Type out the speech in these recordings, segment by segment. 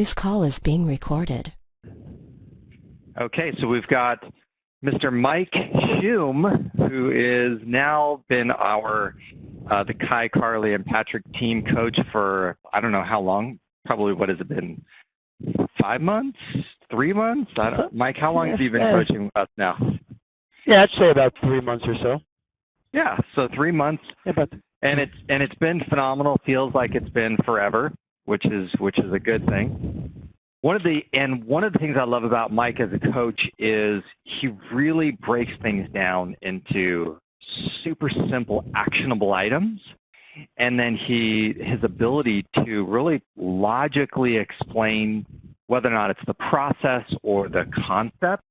This call is being recorded. Okay, so we've got Mr. Mike Schumm, who is now been our the Kai, Carly, and Patrick team coach for I don't know how long. Probably what has it been? 5 months? 3 months? I don't. Mike, how long have you been coaching with us now? Yeah, I'd say about 3 months or so. Yeah, so 3 months, and it's been phenomenal. Feels like it's been forever, which is a good thing. One of the things I love about Mike as a coach is he really breaks things down into super simple, actionable items, and then his ability to really logically explain whether or not it's the process or the concept,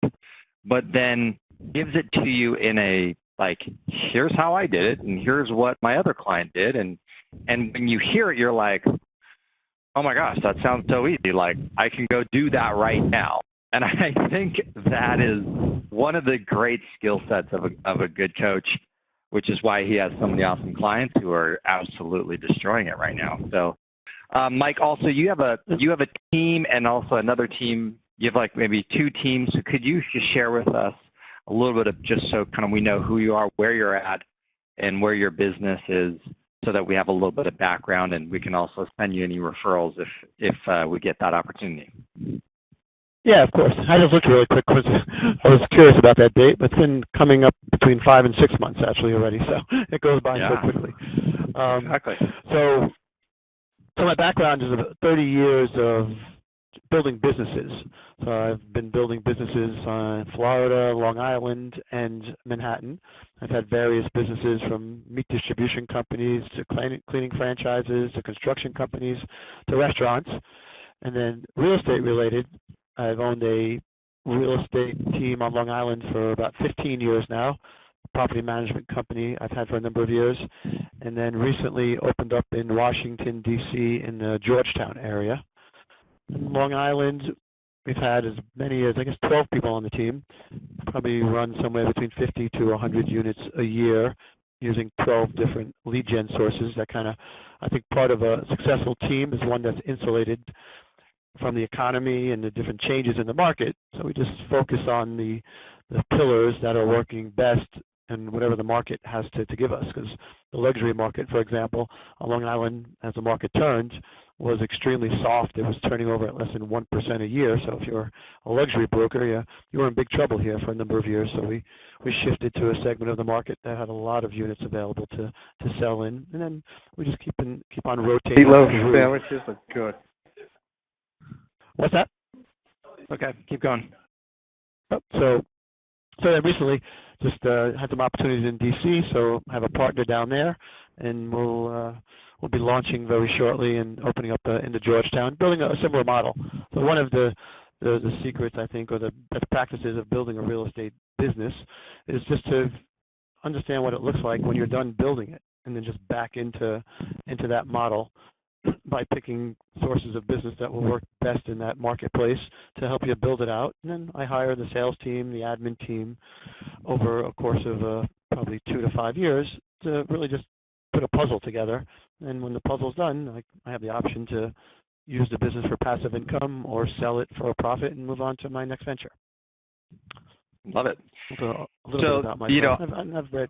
but then gives it to you in a like, here's how I did it, and here's what my other client did, and when you hear it, you're like, oh my gosh, that sounds so easy. Like, I can go do that right now. And I think that is one of the great skill sets of a good coach, which is why he has so many awesome clients who are absolutely destroying it right now. So, Mike, also you have a team and also another team. You have like maybe 2 teams. So could you just share with us a little bit of just so kind of we know who you are, where you're at, and where your business is, so that we have a little bit of background, and we can also send you any referrals if we get that opportunity. Yeah, of course. I just looked really quick because I was curious about that date, but it's been coming up between 5 and 6 months actually already, so it goes by so quickly. Exactly. So my background is about 30 years of building businesses. So I've been building businesses in Florida, Long Island, and Manhattan. I've had various businesses from meat distribution companies to cleaning franchises to construction companies to restaurants. And then real estate related, I've owned a real estate team on Long Island for about 15 years now, a property management company I've had for a number of years, and then recently opened up in Washington, D.C. in the Georgetown area. In Long Island, we've had as many as, I guess, 12 people on the team, probably run somewhere between 50 to 100 units a year using 12 different lead gen sources. That kind of, I think part of a successful team is one that's insulated from the economy and the different changes in the market. So we just focus on the pillars that are working best and whatever the market has to give us. Because the luxury market, for example, on Long Island, as the market turned, was extremely soft. It was turning over at less than 1% a year. So if you're a luxury broker, you were in big trouble here for a number of years. So we shifted to a segment of the market that had a lot of units available to sell in, and then we just keep on rotating. Meatloaf sandwiches look good. What's that? Okay, keep going. So then recently just had some opportunities in D.C., so I have a partner down there, and we'll be launching very shortly and opening up into Georgetown, building a similar model. So one of the secrets, I think, or the best practices of building a real estate business is just to understand what it looks like when you're done building it, and then just back into that model by picking sources of business that will work best in that marketplace to help you build it out. And then I hire the sales team, the admin team, over a course of probably 2 to 5 years to really just put a puzzle together. And when the puzzle's done, I have the option to use the business for passive income or sell it for a profit and move on to my next venture. Love it. A little bit about myself. I've read.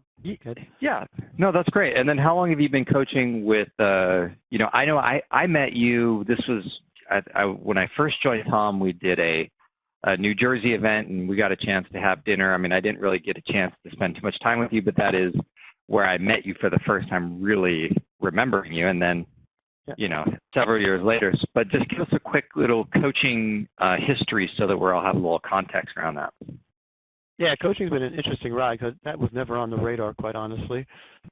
Yeah, no, that's great. And then how long have you been coaching with, I know I met you, this was, when I first joined Tom, we did a New Jersey event, and we got a chance to have dinner. I mean, I didn't really get a chance to spend too much time with you, but that is where I met you for the first time, really remembering you, and then, several years later. But just give us a quick little coaching history so that we all have a little context around that. Yeah, coaching's been an interesting ride because that was never on the radar, quite honestly.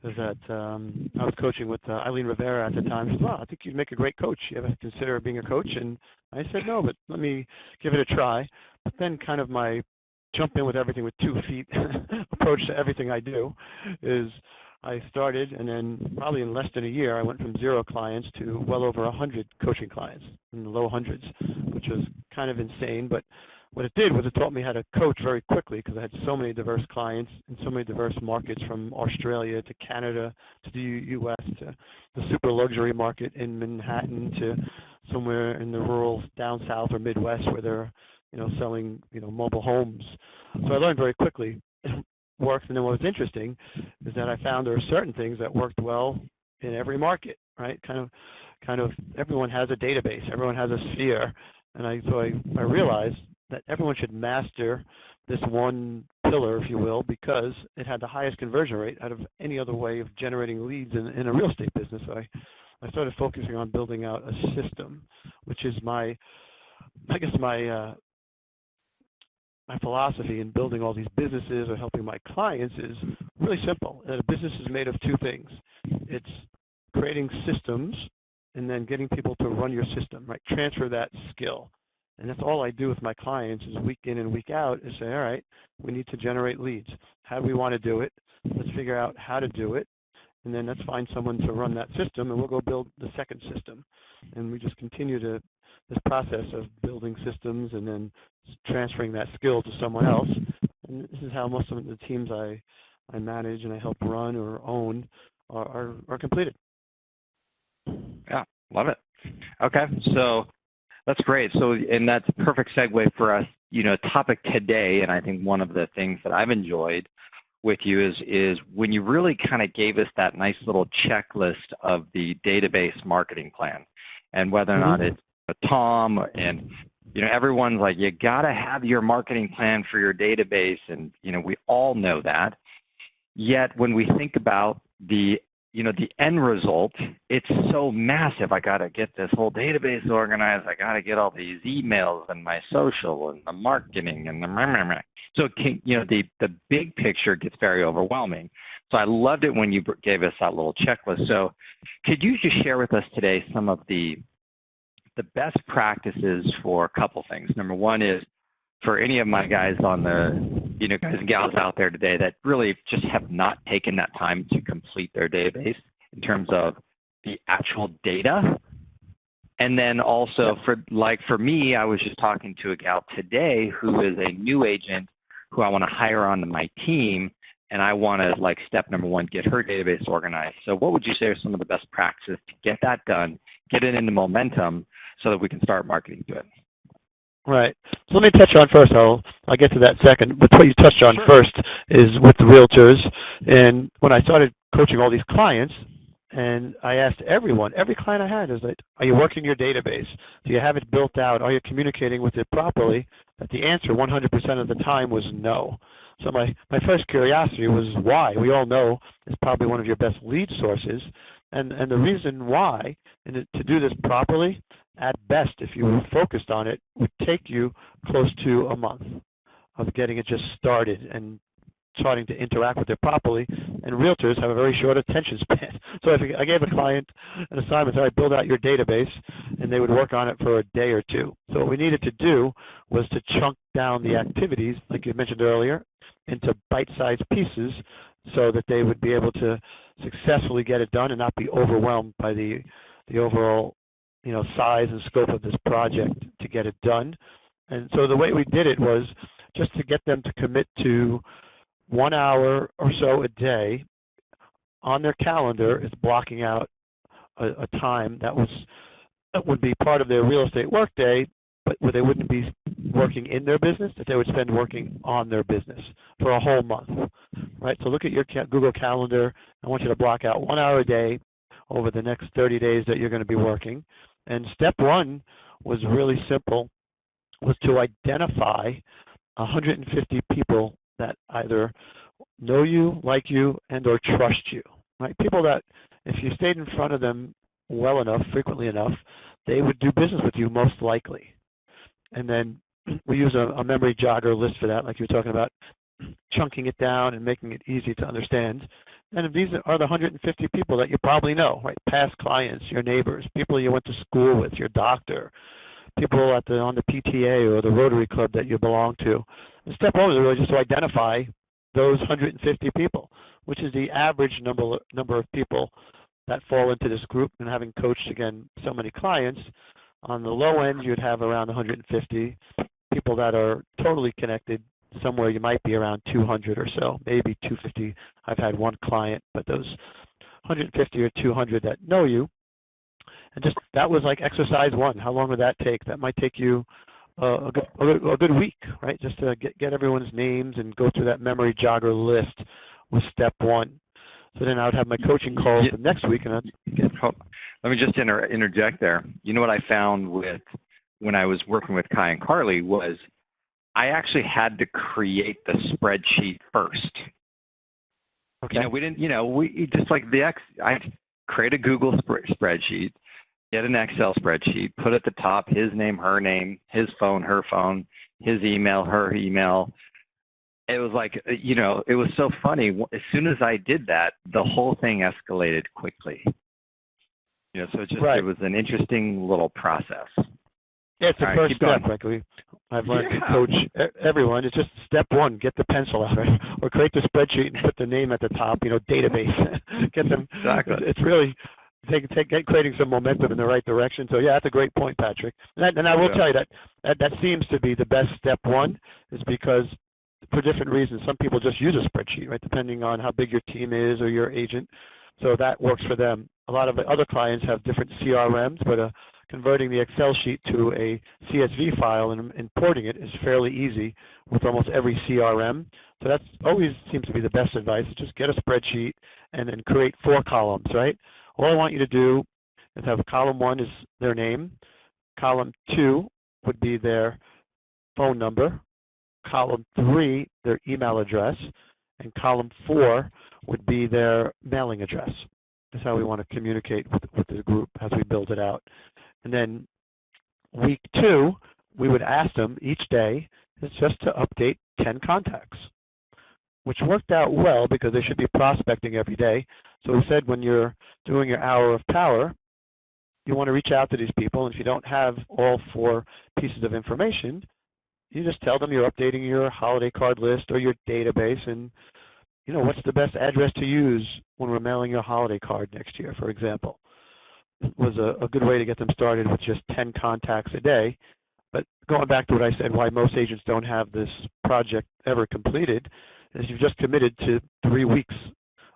Is that I was coaching with Eileen Rivera at the time. She said, "Well, I think you'd make a great coach. You ever consider being a coach?" And I said, "No, but let me give it a try." But then kind of my jump in with everything with 2 feet approach to everything I do is I started, and then probably in less than a year, I went from 0 clients to well over 100 coaching clients in the low hundreds, which was kind of insane. But what it did was it taught me how to coach very quickly because I had so many diverse clients in so many diverse markets, from Australia to Canada to the U.S. to the super luxury market in Manhattan to somewhere in the rural down south or Midwest where they're, selling, mobile homes. So I learned very quickly it works. And then what was interesting is that I found there are certain things that worked well in every market, right? Kind of everyone has a database, everyone has a sphere, and so I realized that everyone should master this one pillar, if you will, because it had the highest conversion rate out of any other way of generating leads in a real estate business. So I started focusing on building out a system, which is my philosophy in building all these businesses or helping my clients is really simple. A business is made of two things. It's creating systems and then getting people to run your system, right? Transfer that skill. And that's all I do with my clients is week in and week out is say, all right, we need to generate leads. How do we want to do it? Let's figure out how to do it. And then let's find someone to run that system, and we'll go build the second system. And we just continue this process of building systems and then transferring that skill to someone else. And this is how most of the teams I manage and I help run or own are completed. Yeah, love it. Okay, so that's great. So, and that's a perfect segue for us, topic today, and I think one of the things that I've enjoyed with you is when you really kind of gave us that nice little checklist of the database marketing plan, and whether or not it's Tom and everyone's like, you got to have your marketing plan for your database, and we all know that. Yet when we think about the end result, it's so massive. I got to get this whole database organized. I got to get all these emails and my social and the marketing and the so the big picture gets very overwhelming. So I loved it when you gave us that little checklist. So could you just share with us today some of the best practices for a couple things? Number one is for any of my guys on the guys and gals out there today that really just have not taken that time to complete their database in terms of the actual data. And then also for me, I was just talking to a gal today who is a new agent who I want to hire onto my team, and I want to, step number one, get her database organized. So what would you say are some of the best practices to get that done, get it into momentum so that we can start marketing to it? Right. So let me touch on first. I'll get to that second. But what you touched on first is with the realtors. And when I started coaching all these clients, and I asked every client I had is like, are you working your database? Do you have it built out? Are you communicating with it properly? That the answer 100% of the time was no. So my first curiosity was why. We all know it's probably one of your best lead sources. And the reason why, and to do this properly, at best, if you were focused on it, would take you close to a month of getting it just started and starting to interact with it properly. And realtors have a very short attention span. So if I gave a client an assignment, I build out your database, and they would work on it for a day or two. So what we needed to do was to chunk down the activities, like you mentioned earlier, into bite-sized pieces so that they would be able to successfully get it done and not be overwhelmed by the overall size and scope of this project to get it done. And so the way we did it was just to get them to commit to 1 hour or so a day on their calendar is blocking out a time that would be part of their real estate workday, but where they wouldn't be working in their business, that they would spend working on their business for a whole month, right? So look at your Google Calendar. I want you to block out 1 hour a day over the next 30 days that you're going to be working. And step one was really simple, was to identify 150 people that either know you, like you, and or trust you, right? People that if you stayed in front of them well enough, frequently enough, they would do business with you most likely. And then we use a memory jogger list for that, like you were talking about, chunking it down and making it easy to understand. And these are the 150 people that you probably know, right? Past clients, your neighbors, people you went to school with, your doctor, people on the PTA or the Rotary Club that you belong to. And step one is really just to identify those 150 people, which is the average number of people that fall into this group. And having coached, again, so many clients, on the low end you'd have around 150 people that are totally connected. Somewhere you might be around 200 or so, maybe 250. I've had one client, but those 150 or 200 that know you. And just that was like exercise one. How long would that take? That might take you a good week, right? Just to get everyone's names and go through that memory jogger list was step one. So then I would have my coaching calls the next week, and let me just interject there. You know what I found when I was working with Kai and Carly was I actually had to create the spreadsheet first. Okay. We didn't, we just like I create a Google spreadsheet, get an Excel spreadsheet, put at the top his name, her name, his phone, her phone, his email, her email. It was like, it was so funny. As soon as I did that, the whole thing escalated quickly. So it was an interesting little process. Yeah, it's the first step, frankly. I've learned to coach everyone. It's just step one, get the pencil out, right? Or create the spreadsheet and put the name at the top, database. Get them. Exactly. It's really creating some momentum in the right direction. So, yeah, that's a great point, Patrick. And I will tell you that seems to be the best step one is because for different reasons, some people just use a spreadsheet, right, depending on how big your team is or your agent. So that works for them. A lot of other clients have different CRMs, but converting the Excel sheet to a CSV file and importing it is fairly easy with almost every CRM. So that always seems to be the best advice. Just get a spreadsheet and then create 4 columns, right? All I want you to do is have column 1 is their name. Column 2 would be their phone number. Column 3, their email address. And column 4 would be their mailing address. That's how we want to communicate with the group as we build it out. And then week 2, we would ask them each day is just to update 10 contacts, which worked out well because they should be prospecting every day. So we said when you're doing your hour of power, you want to reach out to these people. And if you don't have all 4 pieces of information, you just tell them you're updating your holiday card list or your database and, what's the best address to use when we're mailing your holiday card next year, for example. It was a good way to get them started with just 10 contacts a day. But going back to what I said, why most agents don't have this project ever completed, is you've just committed to 3 weeks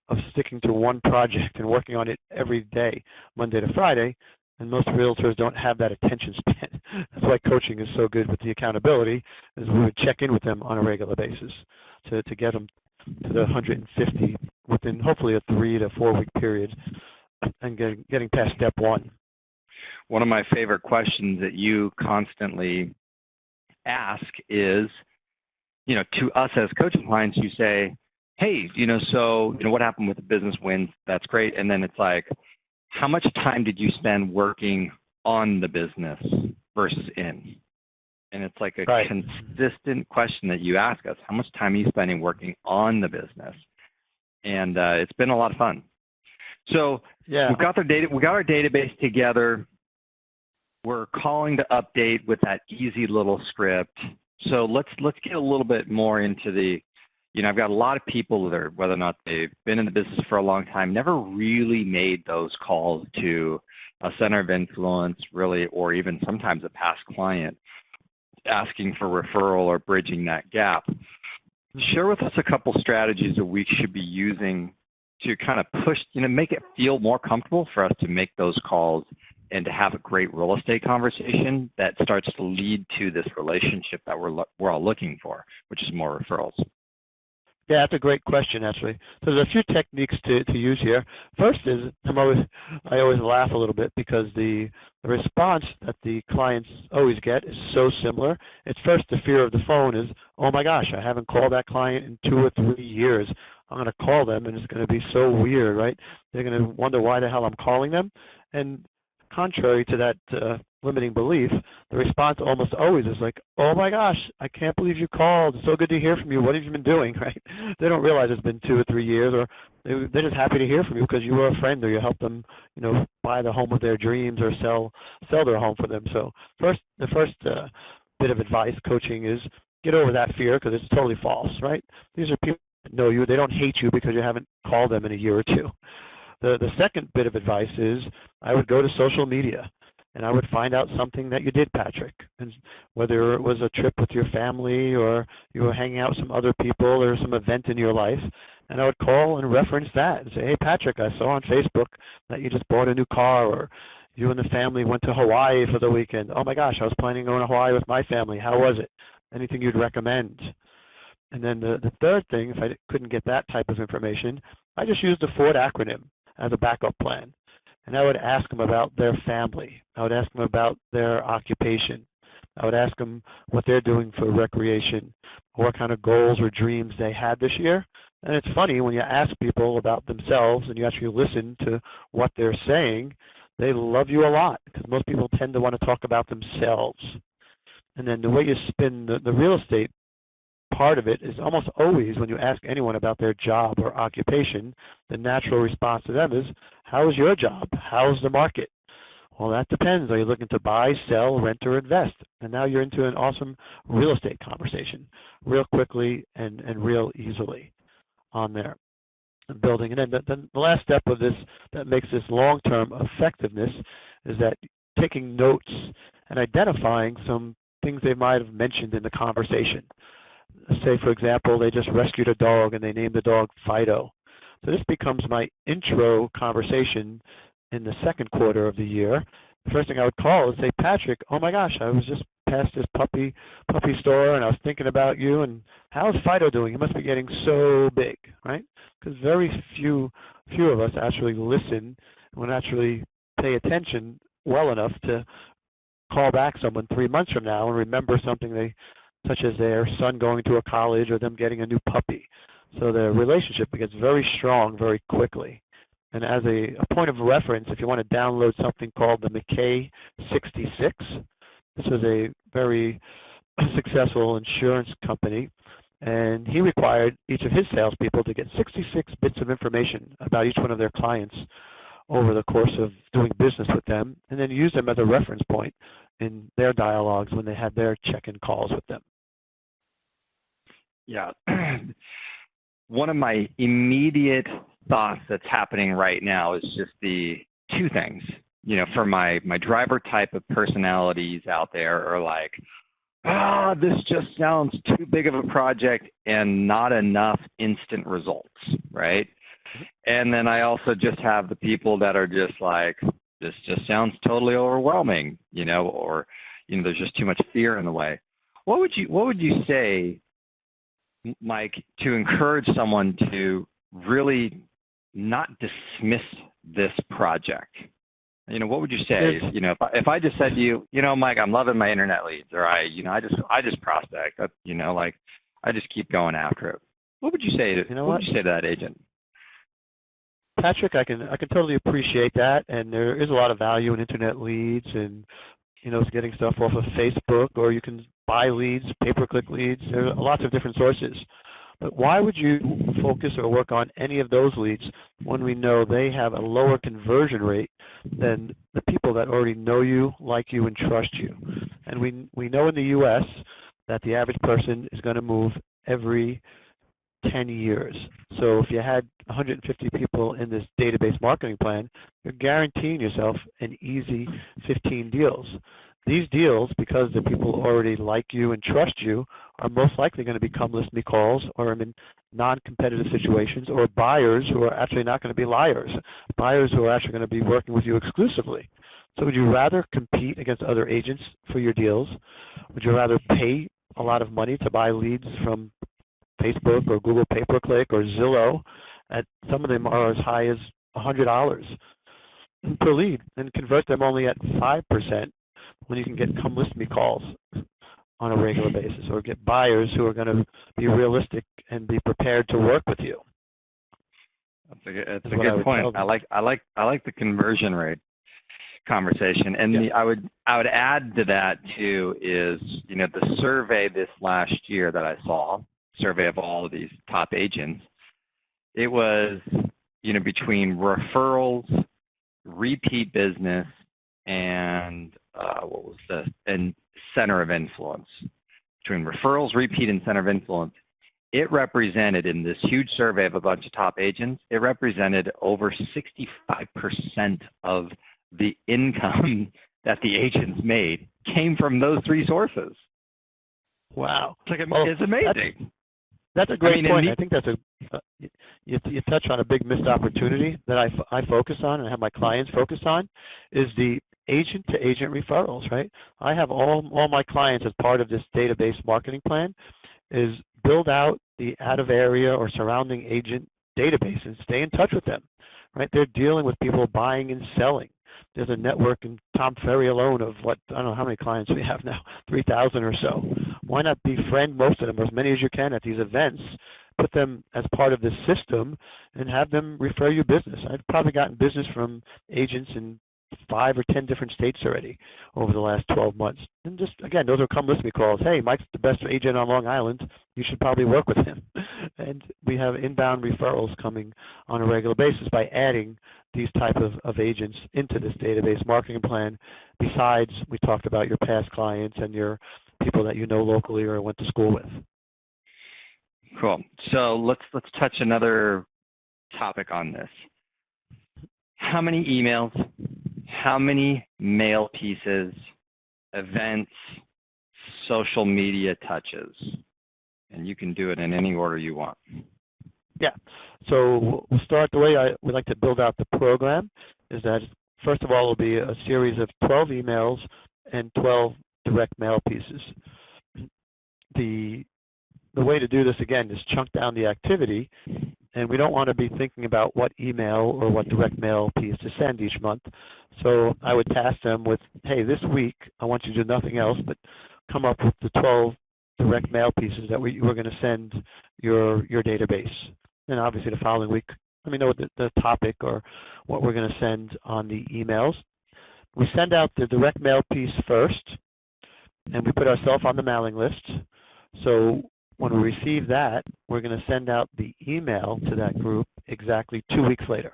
of sticking to one project and working on it every day, Monday to Friday, and most realtors don't have that attention span. That's why coaching is so good with the accountability, is we would check in with them on a regular basis to get them to the 150 within hopefully a 3 to 4 week period and getting past step 1. One of my favorite questions that you constantly ask is, to us as coaching clients, you say, hey, what happened with the business wins? That's great. And then it's like, how much time did you spend working on the business versus in? And it's like a consistent question that you ask us. How much time are you spending working on the business? And it's been a lot of fun. So we've got our database together. We're calling to update with that easy little script. So let's get a little bit more into the, I've got a lot of people that are, whether or not they've been in the business for a long time, never really made those calls to a center of influence, really, or even sometimes a past client asking for referral or bridging that gap. Share with us a couple strategies that we should be using to kind of push, make it feel more comfortable for us to make those calls and to have a great real estate conversation that starts to lead to this relationship that we're all looking for, which is more referrals. Yeah, that's a great question, actually. So there's a few techniques to use here. First is, I always laugh a little bit because the response that the clients always get is so similar. It's first the fear of the phone is, oh my gosh, I haven't called that client in 2 or 3 years. I'm going to call them and it's going to be so weird, right? They're going to wonder why the hell I'm calling them. And contrary to that limiting belief, the response almost always is like, oh my gosh, I can't believe you called. It's so good to hear from you. What have you been doing, right? They don't realize it's been 2 or 3 years, or they're just happy to hear from you because you were a friend or you helped them, buy the home of their dreams or sell their home for them. So the first bit of advice coaching is get over that fear because it's totally false, right? These are people that know you. They don't hate you because you haven't called them in a year or 2. The second bit of advice is I would go to social media and I would find out something that you did, Patrick, and whether it was a trip with your family or you were hanging out with some other people or some event in your life, and I would call and reference that and say, hey, Patrick, I saw on Facebook that you just bought a new car, or You and the family went to Hawaii for the weekend. Oh my gosh, I was planning on going to Hawaii with my family. How was it? Anything you'd recommend? And then the third thing, if I couldn't get that type of information, I just used the Ford acronym as a backup plan. And I would ask them about their family. I would ask them about their occupation. I would ask them what they're doing for recreation, what kind of goals or dreams they had this year. And it's funny, when you ask people about themselves and you actually listen to what they're saying, they love you a lot, because most people tend to want to talk about themselves. And then the way you spin the real estate part of it is almost always, when you ask anyone about their job or occupation, the natural response to them is, how's your job? How's the market? Well, that depends. Are you looking to buy, sell, rent, or invest? And now you're into an awesome real estate conversation real quickly and real easily on there. Building. And then the last step of this that makes this long-term effectiveness is that taking notes and identifying some things they might have mentioned in the conversation. Say, for example, they just rescued a dog and they named the dog Fido. So this becomes my intro conversation in the second quarter of the year. The first thing I would call is say, Patrick, oh my gosh, I was just past this puppy store and I was thinking about you, and how's Fido doing? He must be getting so big, right? Because very few of us actually listen and actually pay attention well enough to call back someone 3 months from now and remember something such as their son going to a college or them getting a new puppy. So the relationship gets very strong very quickly. And as a point of reference, if you want to download something called the McKay 66, this was a very successful insurance company, and he required each of his salespeople to get 66 bits of information about each one of their clients over the course of doing business with them, and then use them as a reference point in their dialogues when they had their check-in calls with them. Yeah. One of my immediate thoughts that's happening right now is just the two things. You know, for my driver type of personalities out there are like, this just sounds too big of a project and not enough instant results, right? And then I also just have the people that are just like, this just sounds totally overwhelming, you know, or, you know, there's just too much fear in the way. What would you say, Mike, to encourage someone to really not dismiss this project? You know, what would you say? You know, if I just said to you, you know, Mike, I'm loving my internet leads, or I just prospect, you know, like I just keep going after it. What would you say to what would you say to that agent? Patrick, I can totally appreciate that, and there is a lot of value in internet leads, and you know, getting stuff off of Facebook, or you can buy leads, pay-per-click leads. There are lots of different sources. But why would you focus or work on any of those leads when we know they have a lower conversion rate than the people that already know you, like you, and trust you? And we know in the U.S. that the average person is going to move every 10 years. So if you had 150 people in this database marketing plan, you're guaranteeing yourself an easy 15 deals. These deals, because the people already like you and trust you, are most likely going to become list me calls or in non-competitive situations, or buyers who are actually not going to be liars, buyers who are actually going to be working with you exclusively. So would you rather compete against other agents for your deals? Would you rather pay a lot of money to buy leads from Facebook or Google pay-per-click or Zillow? Some of them are as high as $100 per lead, and convert them only at 5% when you can get come list me calls on a regular basis, or get buyers who are going to be realistic and be prepared to work with you. That's a good point. I like the conversion rate conversation, and I would add to that too is, you know, the survey this last year that I saw, survey of all of these top agents, it was, you know, between referrals, repeat business, and what was this? And center of influence. Between referrals, repeat, and center of influence, it represented, in this huge survey of a bunch of top agents, it represented over 65% of the income that the agents made came from those three sources. Wow. It's amazing. That's a great point. I think that's you touch on a big missed opportunity that I focus on and have my clients focus on, is the agent-to-agent referrals, right? I have all my clients as part of this database marketing plan is build out the out-of-area or surrounding agent database and stay in touch with them, right? They're dealing with people buying and selling. There's a network in Tom Ferry alone of what, I don't know how many clients we have now, 3,000 or so. Why not befriend most of them, or as many as you can at these events, put them as part of this system and have them refer you business. I've probably gotten business from agents in 5 or 10 different states already over the last 12 months. And just, again, those are come list me calls. Hey, Mike's the best agent on Long Island. You should probably work with him. And we have inbound referrals coming on a regular basis by adding these type of agents into this database marketing plan. Besides, we talked about your past clients and your people that you know locally or went to school with. Cool. So let's touch another topic on this. How many emails, how many mail pieces, events, social media touches? And you can do it in any order you want. Yeah. So we'll start the way we like to build out the program is that, first of all, it'll be a series of 12 emails and 12 direct mail pieces. The way to do this, again, is chunk down the activity, and we don't want to be thinking about what email or what direct mail piece to send each month. So I would task them with, hey, this week I want you to do nothing else but come up with the 12 direct mail pieces that we're going to send your database. And obviously the following week, let me know what the topic or what we're going to send on the emails. We send out the direct mail piece first, and we put ourselves on the mailing list. So when we receive that, we're going to send out the email to that group exactly 2 weeks later.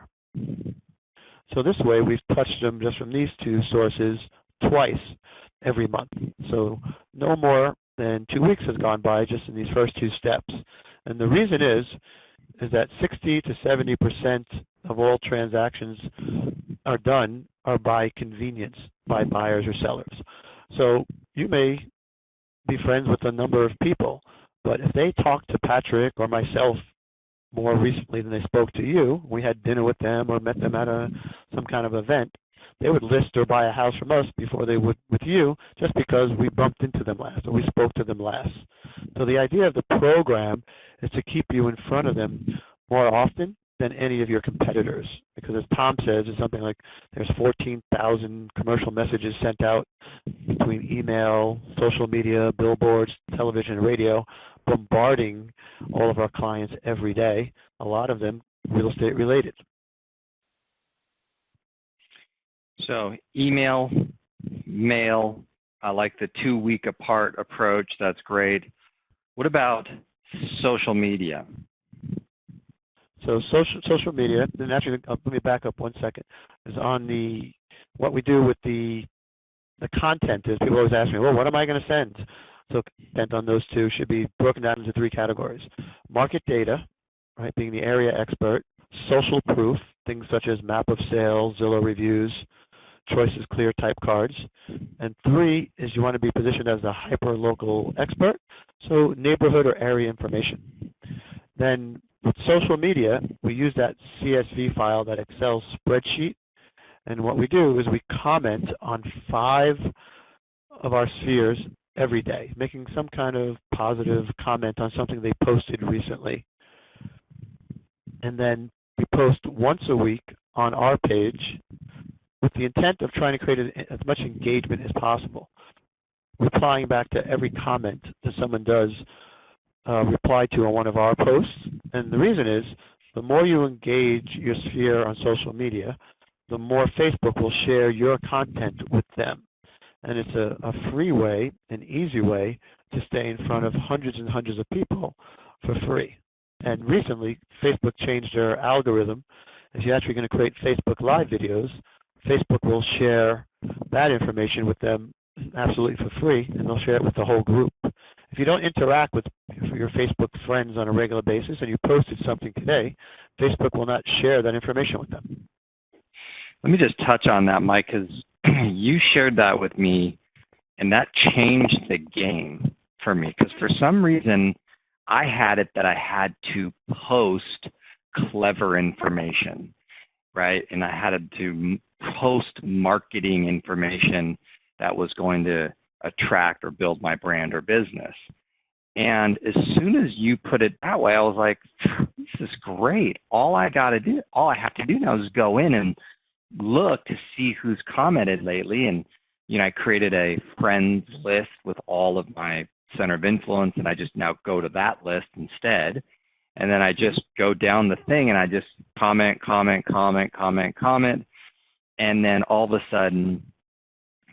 So this way, we've touched them just from these two sources twice every month. So no more than 2 weeks has gone by just in these first two steps. And the reason is that 60 to 70% of all transactions are by convenience by buyers or sellers. So you may be friends with a number of people, but if they talk to Patrick or myself more recently than they spoke to you, we had dinner with them or met them at some kind of event, they would list or buy a house from us before they would with you just because we bumped into them last or we spoke to them last. So the idea of the program is to keep you in front of them more often than any of your competitors. Because as Tom says, it's something like there's 14,000 commercial messages sent out between email, social media, billboards, television, and radio, bombarding all of our clients every day, a lot of them real estate related. So email, mail, I like the 2 week apart approach. That's great. What about social media? So social media, and actually let me back up 1 second, is on what we do with the content is people always ask me, well, what am I going to send? So content on those two should be broken down into 3 categories. Market data, right, being the area expert. Social proof, things such as map of sales, Zillow reviews, choices clear type cards. And 3 is you want to be positioned as a hyper-local expert, so neighborhood or area information. Then with social media, we use that CSV file, that Excel spreadsheet, and what we do is we comment on 5 of our spheres every day, making some kind of positive comment on something they posted recently. And then we post once a week on our page with the intent of trying to create as much engagement as possible, replying back to every comment that someone does reply to on one of our posts. And the reason is, the more you engage your sphere on social media, the more Facebook will share your content with them. And it's a free way, an easy way to stay in front of hundreds and hundreds of people for free. And recently, Facebook changed their algorithm. If you're actually going to create Facebook Live videos, Facebook will share that information with them absolutely for free, and they'll share it with the whole group. If you don't interact with your Facebook friends on a regular basis and you posted something today, Facebook will not share that information with them. Let me just touch on that, Mike, because you shared that with me, and that changed the game for me. Because for some reason, I had it that I had to post clever information. right? And I had to post marketing information that was going to attract or build my brand or business. And as soon as you put it that way, I was like, this is great. All I have to do now is go in and look to see who's commented lately. And, I created a friends list with all of my center of influence, and I just now go to that list instead. And then I just go down the thing and I just comment. And then all of a sudden,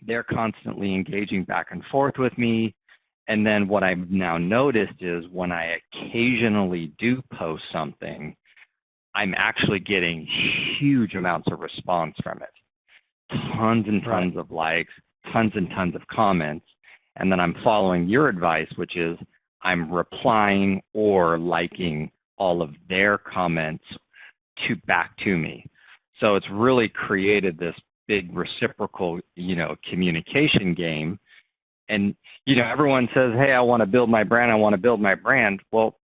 they're constantly engaging back and forth with me. And then what I've now noticed is when I occasionally do post something, I'm actually getting huge amounts of response from it. Tons and tons of likes, tons and tons of comments. And then I'm following your advice, which is I'm replying or liking all of their comments back to me. So it's really created this big reciprocal, communication game. And, everyone says, hey, I want to build my brand, I want to build my brand. Well,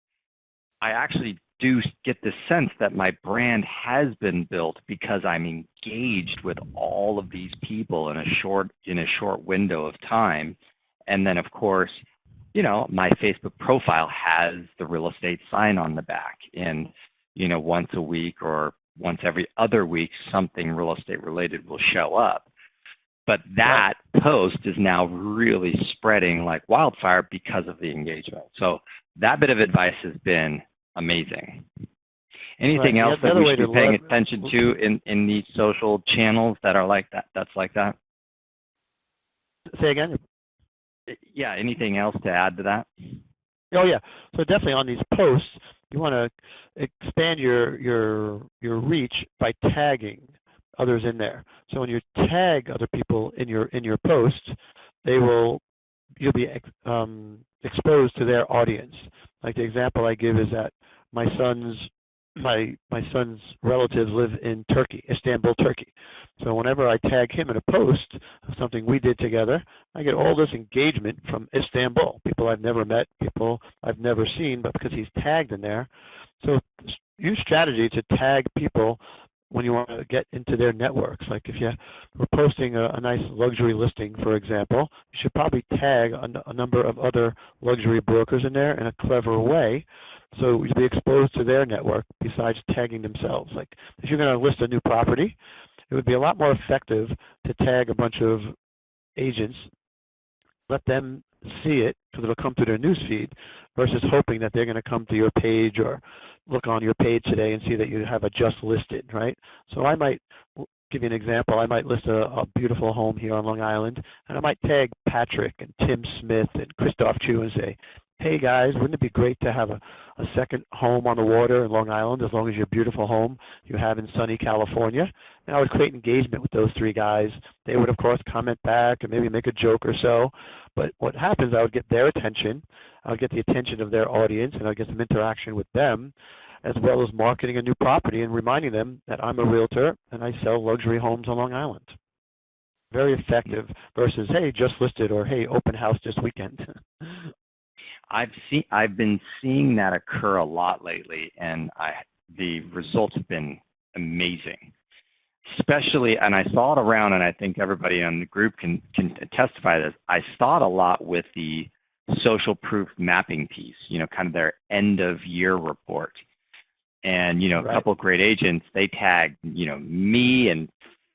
I actually do get the sense that my brand has been built because I'm engaged with all of these people in a short window of time. And then, of course, my Facebook profile has the real estate sign on the back. And, once a week or once every other week, something real estate related will show up. But that post is now really spreading like wildfire because of the engagement. So that bit of advice has been amazing. Anything else that we should be paying attention to in these social channels that are like that, that's like that? Say again? Yeah, anything else to add to that? Oh, yeah. So definitely on these posts, you want to expand your reach by tagging others in there. So when you tag other people in your post, you'll be exposed to their audience. Like the example I give is that my son's relatives live in Turkey, Istanbul, Turkey. So whenever I tag him in a post of something we did together, I get all this engagement from Istanbul, people I've never met, people I've never seen, but because he's tagged in there. So use strategy to tag people when you want to get into their networks. Like if you were posting a nice luxury listing, for example, you should probably tag a number of other luxury brokers in there in a clever way, so you'll be exposed to their network besides tagging themselves. Like if you're going to list a new property, it would be a lot more effective to tag a bunch of agents, let them see it because it'll come through their news feed, versus hoping that they're going to come to your page or look on your page today and see that you have a just listed, right? So I might give you an example. I might list a beautiful home here on Long Island, and I might tag Patrick and Tim Smith and Christoph Chu and say, hey guys, wouldn't it be great to have a second home on the water in Long Island, as long as your beautiful home you have in sunny California? And I would create engagement with those three guys. They would, of course, comment back and maybe make a joke or so. But what happens, I would get their attention, I would get the attention of their audience, and I would get some interaction with them, as well as marketing a new property and reminding them that I'm a realtor and I sell luxury homes on Long Island. Very effective versus, hey, just listed, or hey, open house this weekend. I've been seeing that occur a lot lately, and the results have been amazing. Especially, and I saw it around, and I think everybody on the group can testify to this. I saw it a lot with the social proof mapping piece, kind of their end of year report. And, a couple of great agents, they tagged, me and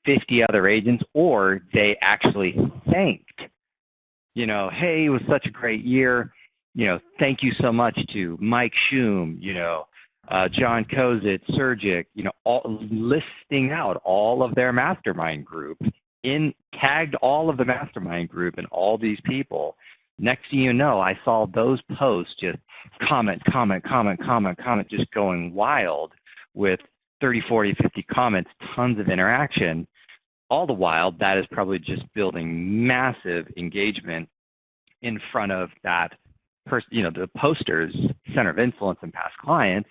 50 other agents, or they actually thanked, hey, it was such a great year. Thank you so much to Mike Schumm, John Kozit, Surgic, all listing out all of their mastermind group, tagged all of the mastermind group and all these people. Next thing you know, I saw those posts just comment, just going wild with 30, 40, 50 comments, tons of interaction. All the while, that is probably just building massive engagement in front of that the posters, center of influence and past clients,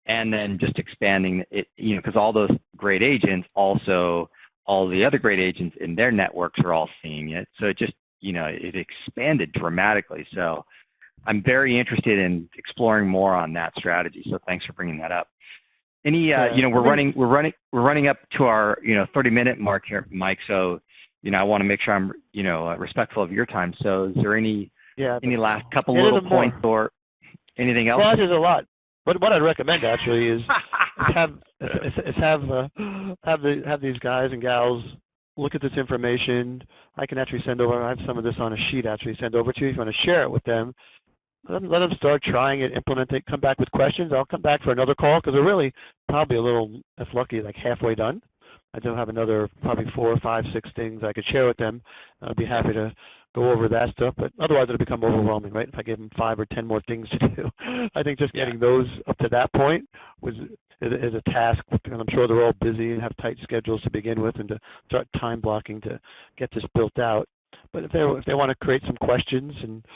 and then just expanding it, because all those great agents, also all the other great agents in their networks are all seeing it. So it just, it expanded dramatically. So I'm very interested in exploring more on that strategy. So thanks for bringing that up. Any, you know, we're running up to our, 30-minute mark here, Mike. So, I want to make sure I'm, respectful of your time. So, is there any last couple little points or anything else? Well, there's a lot. What I'd recommend actually is have these guys and gals look at this information. I can actually send over. I have some of this on a sheet actually send over to you if you want to share it with them. Let them start trying it, implement it, come back with questions. I'll come back for another call because we're really probably a little, if lucky, like halfway done. I do have another probably 4, 5, 6 things I could share with them. I'd be happy to go over that stuff, but otherwise it'll become overwhelming, right? If I give them 5 or 10 more things to do. I think just getting those up to that point is a task, and I'm sure they're all busy and have tight schedules to begin with, and to start time blocking to get this built out. But if they want to create some questions and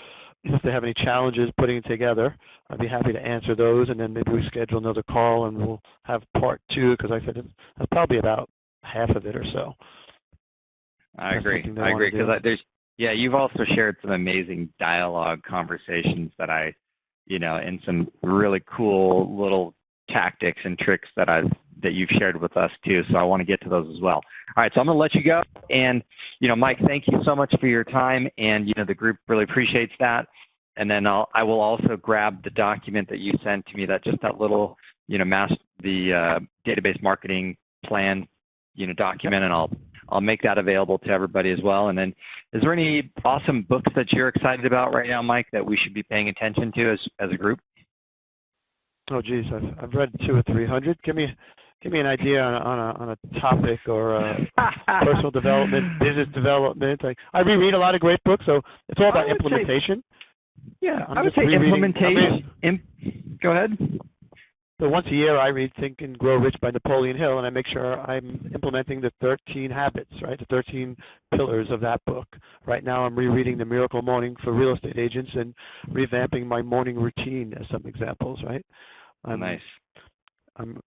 if they have any challenges putting it together, I'd be happy to answer those, and then maybe we schedule another call and we'll have part 2, because I said that's probably about half of it or so. I agree, because you've also shared some amazing dialogue conversations that and some really cool little tactics and tricks that you've shared with us too. So I want to get to those as well. All right, so I'm going to let you go. And Mike, thank you so much for your time, and the group really appreciates that. And then I will also grab the document that you sent to me, that little the database marketing plan document, and I'll make that available to everybody as well. And then, is there any awesome books that you're excited about right now, Mike, that we should be paying attention to as a group? Oh, geez, I've read 200 or 300. Give me an idea on a topic or personal development, business development. I reread a lot of great books, so it's all about implementation. I would say implementation. Go ahead. So once a year I read Think and Grow Rich by Napoleon Hill, and I make sure I'm implementing the 13 habits, right, the 13 pillars of that book. Right now I'm rereading The Miracle Morning for real estate agents and revamping my morning routine as some examples, right? Nice. I'm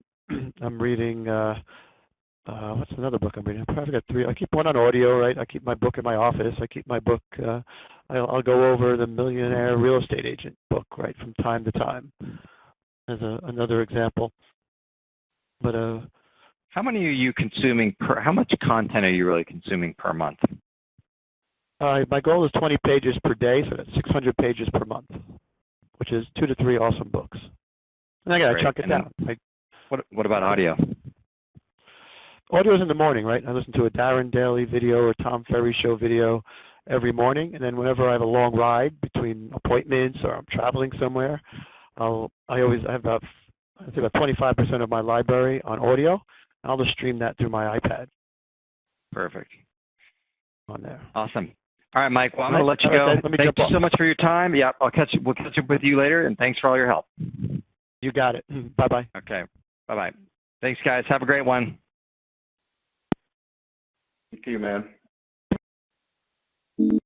reading, what's another book I'm reading? I've probably got 3. I keep one on audio, right? I keep my book in my office. I keep my book, I'll go over the Millionaire Real Estate Agent book, right, from time to time, as another example. But how many are you consuming how much content are you really consuming per month? My goal is 20 pages per day, so that's 600 pages per month, which is 2 to 3 awesome books. And I got to chunk it down. What about audio? Audio is in the morning, right? I listen to a Darren Daly video or Tom Ferry show video every morning, and then whenever I have a long ride between appointments or I'm traveling somewhere, I have about 25% of my library on audio, and I'll just stream that through my iPad. Perfect. On there. Awesome. All right, Mike. Well, I'm going to let you go. Thank you so much for your time. Yeah, we'll catch up with you later, and thanks for all your help. You got it. Bye-bye. Okay. Bye-bye. Thanks, guys. Have a great one. Thank you, man.